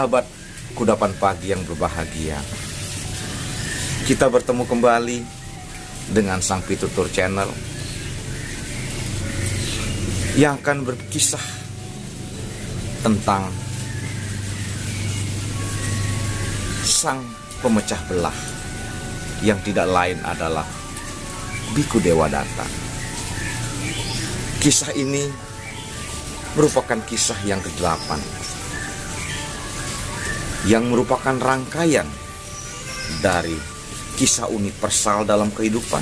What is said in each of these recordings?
Sahabat Kudapan Pagi yang berbahagia, kita bertemu kembali dengan Sang Pitutur Channel yang akan berkisah tentang sang pemecah belah yang tidak lain adalah Biku Dewadatta. Kisah ini merupakan kisah yang ke-8 yang merupakan rangkaian dari kisah universal dalam kehidupan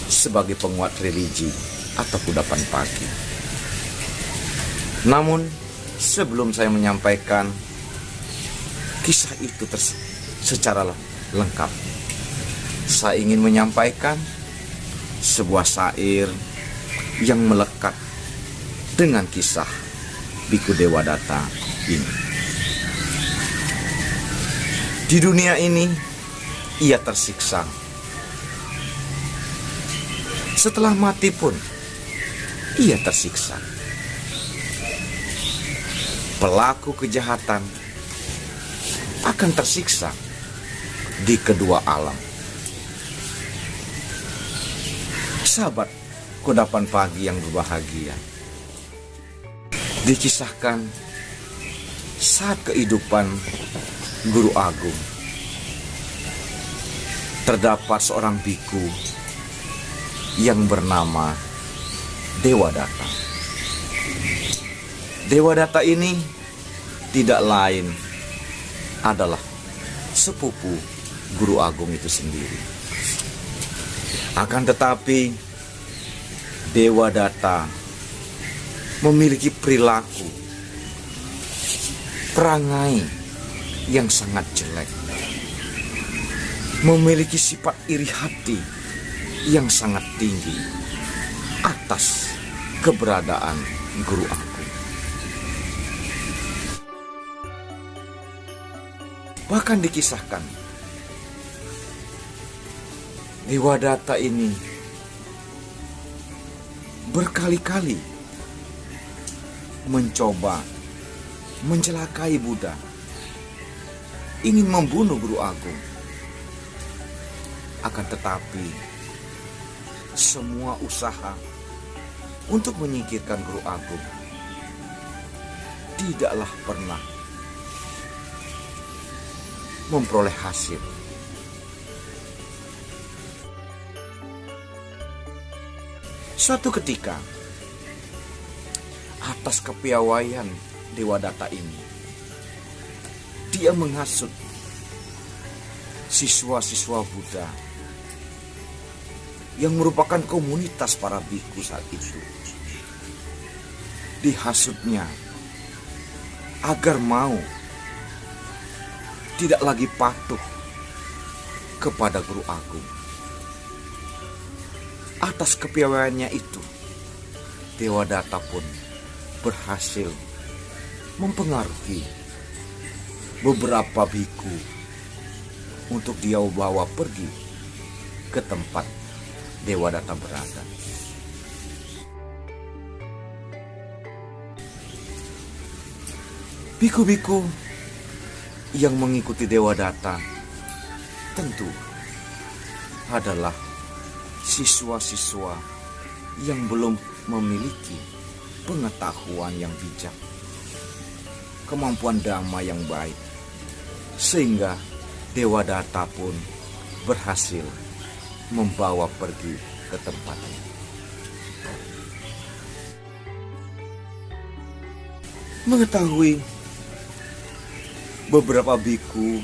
sebagai penguat religi atau kudapan pagi. Namun sebelum saya menyampaikan kisah itu secara lengkap, saya ingin menyampaikan sebuah syair yang melekat dengan kisah Biku Dewadatta ini. Di dunia ini ia tersiksa. Setelah mati pun ia tersiksa. Pelaku kejahatan akan tersiksa di kedua alam. Sahabat Kudapan Pagi yang berbahagia, dikisahkan saat kehidupan Guru Agung, terdapat seorang biku yang bernama Dewadatta. Dewadatta ini tidak lain adalah sepupu Guru Agung itu sendiri. Akan tetapi Dewadatta memiliki perilaku, perangai yang sangat jelek, memiliki sifat iri hati yang sangat tinggi atas keberadaan Guru Agung. Bahkan dikisahkan Dewadatta ini berkali-kali mencoba mencelakai Buddha, ingin membunuh Guru Agung. Akan tetapi semua usaha untuk menyingkirkan Guru Agung tidaklah pernah memperoleh hasil. Suatu ketika, atas kepiawaian Dewadatta ini, dia menghasut siswa-siswa Buddha yang merupakan komunitas para biku saat itu. Dihasutnya agar mau tidak lagi patuh kepada Guru Agung. Atas kepiawaiannya itu, Dewadatta pun berhasil mempengaruhi beberapa biku untuk dia bawa pergi ke tempat Dewadatta berada. Biku-biku yang mengikuti Dewadatta tentu adalah siswa-siswa yang belum memiliki pengetahuan yang bijak, kemampuan dhamma yang baik, sehingga Dewadatta pun berhasil membawa pergi ke tempatnya. Mengetahui beberapa biku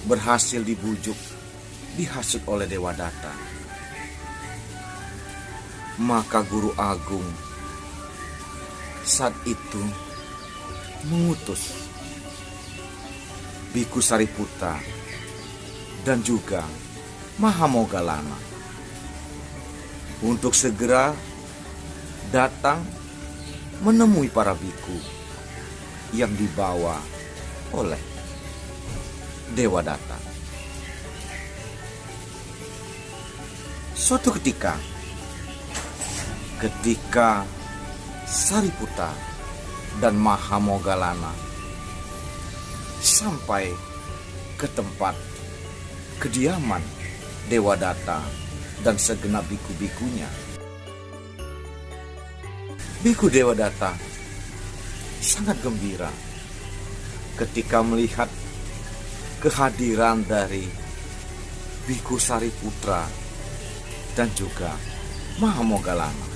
berhasil dibujuk, dihasut oleh Dewadatta, maka Guru Agung saat itu mengutus Biku Sariputta dan juga Mahamoggallana untuk segera datang menemui para biku yang dibawa oleh Dewadatta. Suatu ketika Sariputta dan Mahamoggallana sampai ke tempat kediaman Dewadatta dan segenap biku-bikunya. Biku Dewadatta sangat gembira ketika melihat kehadiran dari Biku Sariputra dan juga Mahamogalana.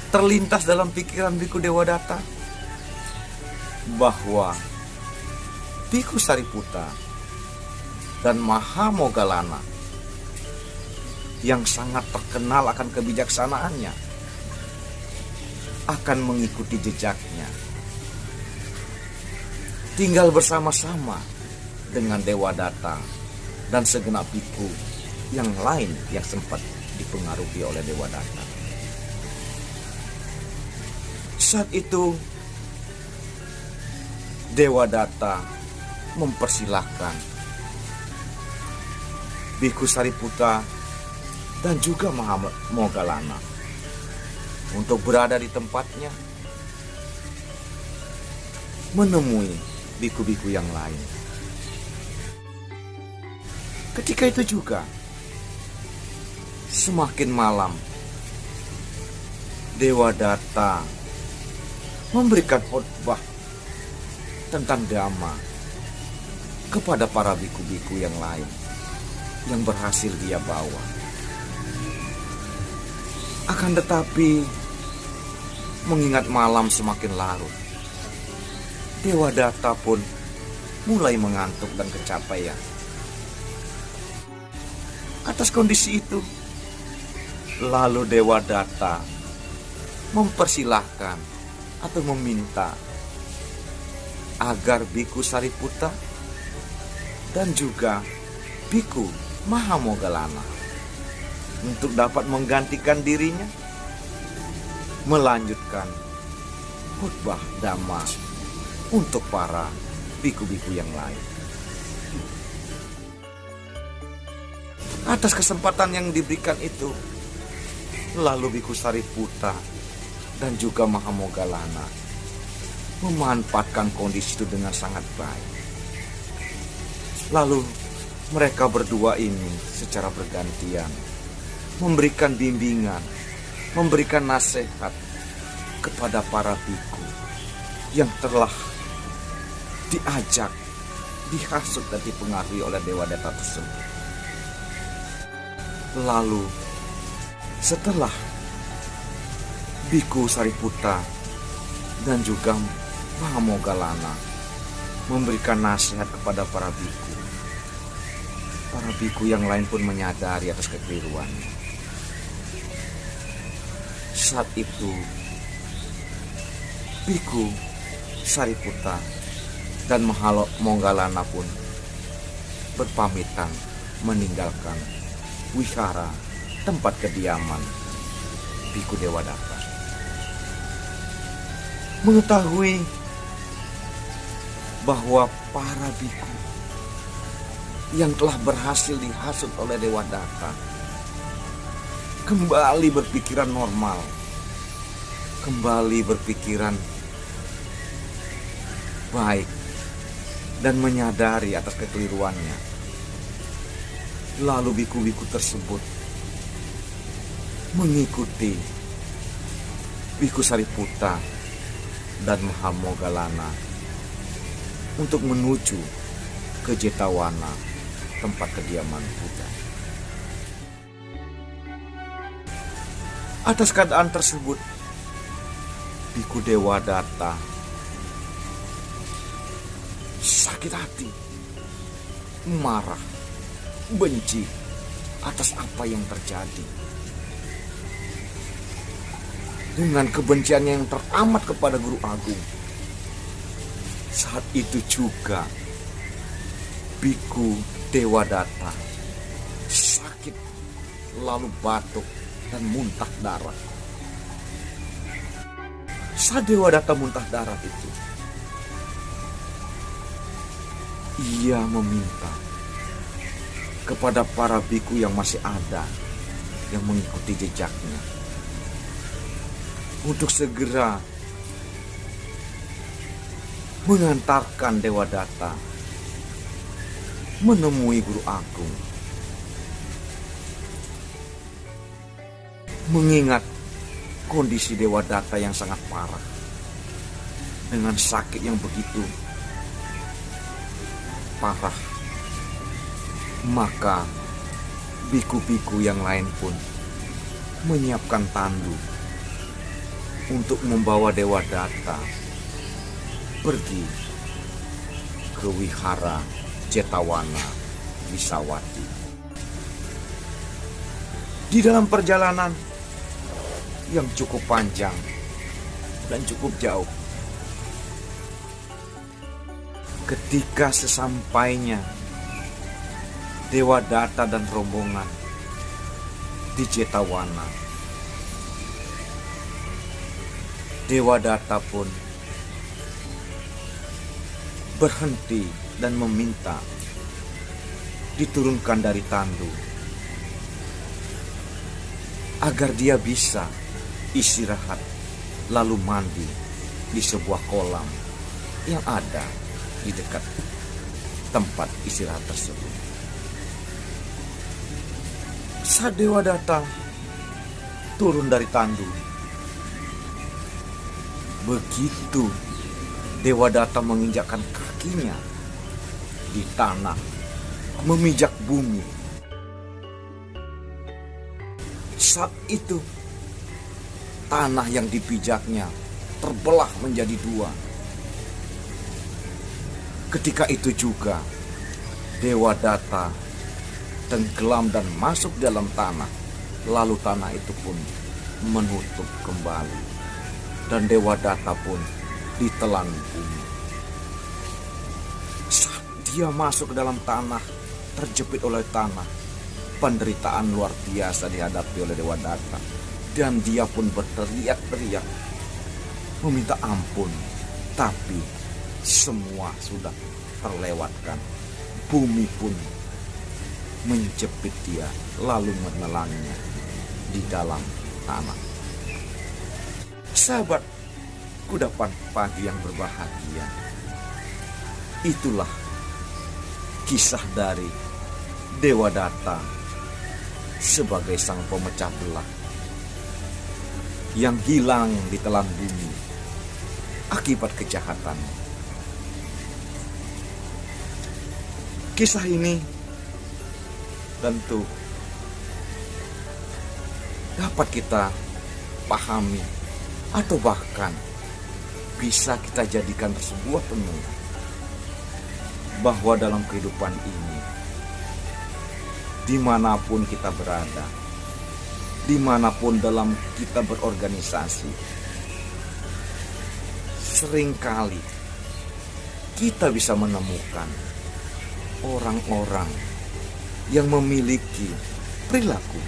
Terlintas dalam pikiran Biku Dewadatta bahwa Biku Sariputra dan Mahamogalana yang sangat terkenal akan kebijaksanaannya akan mengikuti jejaknya, tinggal bersama-sama dengan Dewadatta dan segenap biku yang lain yang sempat dipengaruhi oleh Dewadatta. Saat itu Dewadatta mempersilahkan Biku Sariputra dan juga Mahamogalana untuk berada di tempatnya, menemui biku-biku yang lain. Ketika itu juga, semakin malam, Dewadatta memberikan khotbah tentang Dhamma kepada para biku-biku yang lain yang berhasil dia bawa. Akan tetapi, mengingat malam semakin larut, Dewadatta pun mulai mengantuk dan kecapean. Atas kondisi itu, lalu Dewadatta mempersilahkan atau meminta agar Biku Sariputra dan juga Biku Mahamogalana untuk dapat menggantikan dirinya melanjutkan khotbah Dhamma untuk para biku-biku yang lain. Atas kesempatan yang diberikan itu, lalu Biku Sariputra dan juga Mahamogalana memanfaatkan kondisi itu dengan sangat baik. Lalu mereka berdua ini secara bergantian memberikan bimbingan, memberikan nasihat kepada para biku yang telah diajak, dihasut dan dipengaruhi oleh Dewadatta tersebut. Lalu setelah Biku Sariputra dan juga Mahamogalana memberikan nasihat kepada para biku yang lain pun menyadari atas kekeliruannya. Saat itu Biku Sariputra dan Mahamogalana pun berpamitan meninggalkan wihara tempat kediaman Biku Dewadatta. Mengetahui bahwa para biku yang telah berhasil dihasut oleh Dewadatta kembali berpikiran normal, kembali berpikiran baik dan menyadari atas kekeliruannya. Lalu biku-biku tersebut mengikuti Biku Sariputra dan Mahamogalana untuk menuju ke Jetawana, tempat kediaman Buddha. Atas keadaan tersebut, Biku Dewadatta sakit hati, marah, benci atas apa yang terjadi. Dengan kebenciannya yang teramat kepada Guru Agung, saat itu juga Biku Dewadatta sakit, lalu batuk dan muntah darah. Saat Dewadatta muntah darah itu, ia meminta kepada para biku yang masih ada yang mengikuti jejaknya untuk segera mengantarkan Dewa Data menemui Guru Agung. Mengingat kondisi Dewa Data yang sangat parah, dengan sakit yang begitu parah, maka biku-biku yang lain pun menyiapkan tandu untuk membawa Dewa Data pergi ke wihara Jetawana Wisawati. Di dalam perjalanan yang cukup panjang dan cukup jauh, ketika sesampainya Dewa Data dan rombongan di Jetawana, Dewa Data pun berhenti dan meminta diturunkan dari tandu agar dia bisa istirahat lalu mandi di sebuah kolam yang ada di dekat tempat istirahat tersebut. Saat Dewa Data turun dari tandu, begitu Dewa Data menginjakkan kakinya di tanah, memijak bumi, saat itu tanah yang dipijaknya terbelah menjadi dua. Ketika itu juga Dewa Data tenggelam dan masuk dalam tanah, lalu tanah itu pun menutup kembali dan Dewa Data pun ditelan bumi. Saat dia masuk ke dalam tanah, terjepit oleh tanah, penderitaan luar biasa dihadapi oleh Dewa Data, dan dia pun berteriak-teriak meminta ampun, tapi semua sudah terlewatkan. Bumi pun menjepit dia lalu menelannya di dalam tanah. Sahabat kudapan pagi yang berbahagia, itulah kisah dari Dewa Data sebagai sang pemecah belah yang hilang di telan bumi akibat kejahatan. Kisah ini tentu dapat kita pahami atau bahkan bisa kita jadikan sebuah tenung bahwa dalam kehidupan ini, dimanapun kita berada, dimanapun dalam kita berorganisasi, seringkali kita bisa menemukan orang-orang yang memiliki perilaku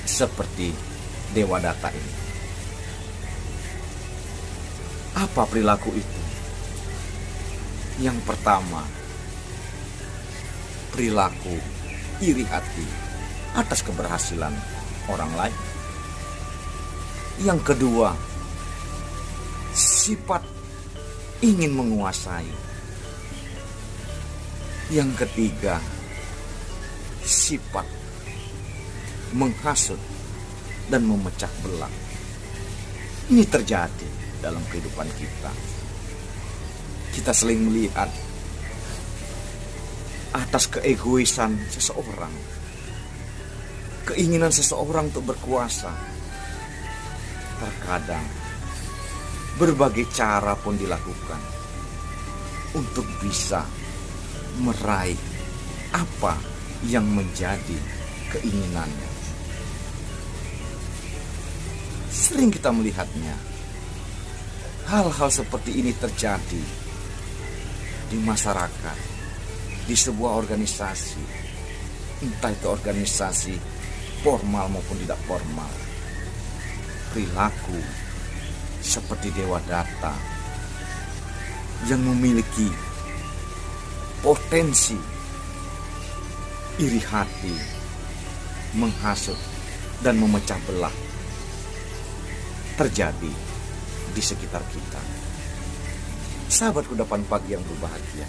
seperti Dewa Data ini. Apa perilaku itu? Yang pertama, perilaku iri hati atas keberhasilan orang lain. Yang kedua, sifat ingin menguasai. Yang ketiga, sifat menghasut dan memecah belah. Ini terjadi dalam kehidupan kita. Kita sering melihat atas keegoisan seseorang, keinginan seseorang untuk berkuasa. Terkadang berbagai cara pun dilakukan untuk bisa meraih apa yang menjadi keinginannya. Sering kita melihatnya, hal-hal seperti ini terjadi di masyarakat, di sebuah organisasi, entah itu organisasi formal maupun tidak formal. Perilaku seperti Dewa Data yang memiliki potensi iri hati, menghasut dan memecah belah terjadi di sekitar kita. Sahabat kudapan pagi yang berbahagia,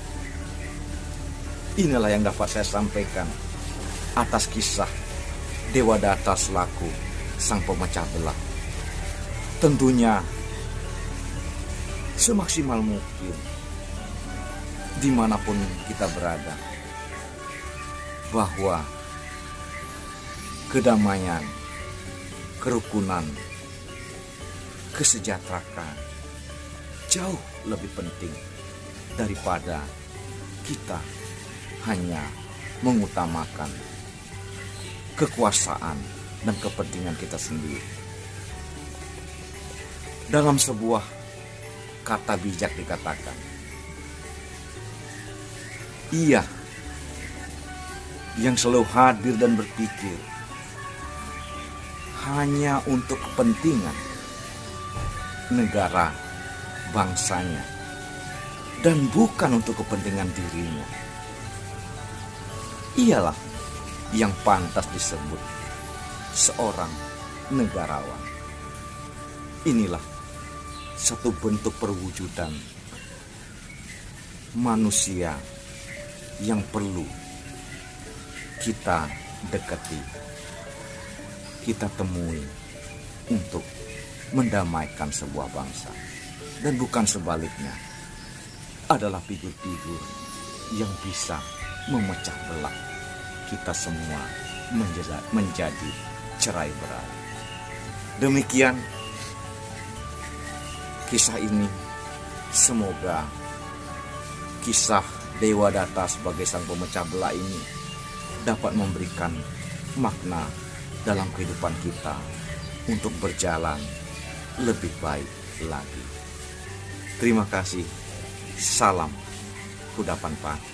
inilah yang dapat saya sampaikan atas kisah Dewadatta selaku sang pemecah belah. Tentunya semaksimal mungkin dimanapun kita berada, bahwa kedamaian, kerukunan, kesejahteraan jauh lebih penting daripada kita hanya mengutamakan kekuasaan dan kepentingan kita sendiri. Dalam sebuah kata bijak dikatakan, ia yang selalu hadir dan berpikir hanya untuk kepentingan negara bangsanya dan bukan untuk kepentingan dirinya, ialah yang pantas disebut seorang negarawan. Inilah satu bentuk perwujudan manusia yang perlu kita dekati, kita temui untuk mendamaikan sebuah bangsa. Dan bukan sebaliknya, adalah figur-figur yang bisa memecah belah kita semua menjadi cerai-berai. Demikian kisah ini. Semoga kisah Dewadatta sebagai sang pemecah belah ini dapat memberikan makna dalam kehidupan kita untuk berjalan lebih baik lagi. Terima kasih. Salam kudapan pagi.